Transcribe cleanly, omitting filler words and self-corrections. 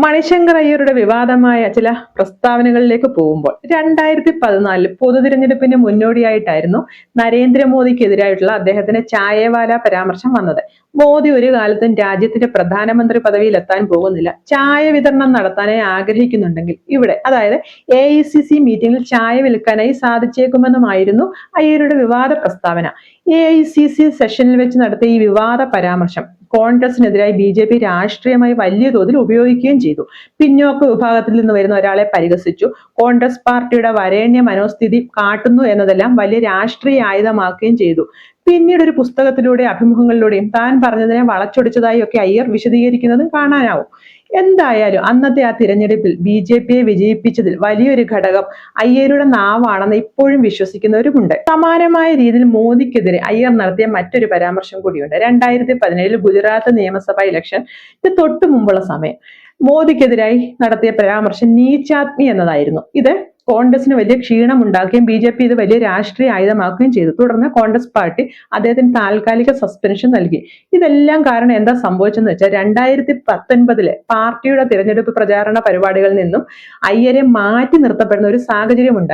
മണിശങ്കർ അയ്യരുടെ വിവാദമായ ചില പ്രസ്താവനകളിലേക്ക് പോകുമ്പോൾ 2014 പൊതു തിരഞ്ഞെടുപ്പിന് മുന്നോടിയായിട്ടായിരുന്നു നരേന്ദ്രമോദിക്കെതിരായിട്ടുള്ള അദ്ദേഹത്തിന്റെ ചായവാല പരാമർശം വന്നത്. മോദി ഒരു കാലത്തും രാജ്യത്തിന്റെ പ്രധാനമന്ത്രി പദവിയിൽ എത്താൻ പോകുന്നില്ല, ചായ വിതരണം നടത്താനായി ആഗ്രഹിക്കുന്നുണ്ടെങ്കിൽ ഇവിടെ, അതായത് AICC മീറ്റിംഗിൽ ചായ വിൽക്കാനായി സാധിച്ചേക്കുമെന്നുമായിരുന്നു അയ്യരുടെ വിവാദ പ്രസ്താവന. AICC സെഷനിൽ വെച്ച് നടത്തിയ ഈ വിവാദ പരാമർശം കോൺഗ്രസിനെതിരായി BJP രാഷ്ട്രീയമായി വലിയ തോതിൽ ഉപയോഗിക്കുകയും ചെയ്തു. പിന്നോക്ക വിഭാഗത്തിൽ നിന്ന് വരുന്ന ഒരാളെ പരിഹസിച്ചു, കോൺഗ്രസ് പാർട്ടിയുടെ വരേണ്യ മനോസ്ഥിതി കാട്ടുന്നു എന്നതെല്ലാം വലിയ രാഷ്ട്രീയ ആയുധമാക്കുകയും ചെയ്തു. പിന്നീട് ഒരു പുസ്തകത്തിലൂടെ അഭിമുഖങ്ങളിലൂടെയും താൻ പറഞ്ഞതിനെ വളച്ചൊടിച്ചതായി ഒക്കെ അയ്യർ വിശദീകരിക്കുന്നതും കാണാനാവും. എന്തായാലും അന്നത്തെ ആ തിരഞ്ഞെടുപ്പിൽ BJPയെ വിജയിപ്പിച്ചതിൽ വലിയൊരു ഘടകം അയ്യരുടെ നാവാണെന്ന് ഇപ്പോഴും വിശ്വസിക്കുന്നവരുമുണ്ട്. സമാനമായ രീതിയിൽ മോദിക്കെതിരെ അയ്യർ നടത്തിയ മറ്റൊരു പരാമർശം കൂടിയുണ്ട്. 2017 ഗുജറാത്ത് നിയമസഭാ ഇലക്ഷൻ തൊട്ടു മുമ്പുള്ള സമയം മോദിക്കെതിരായി നടത്തിയ പരാമർശം നീച്ചാത്മി എന്നതായിരുന്നു. ഇത് കോൺഗ്രസിന് വലിയ ക്ഷീണം ഉണ്ടാക്കുകയും BJP ഇത് വലിയ രാഷ്ട്രീയ ആയുധമാക്കുകയും ചെയ്തു. തുടർന്ന് കോൺഗ്രസ് പാർട്ടി അദ്ദേഹത്തിന് താൽക്കാലിക സസ്പെൻഷൻ നൽകി. ഇതെല്ലാം കാരണം എന്താ സംഭവിച്ചെന്ന് വെച്ചാൽ 2019 പാർട്ടിയുടെ തിരഞ്ഞെടുപ്പ് പ്രചാരണ പരിപാടികളിൽ നിന്നും അയ്യരെ മാറ്റി നിർത്തപ്പെടുന്ന ഒരു സാഹചര്യം ഉണ്ടായി.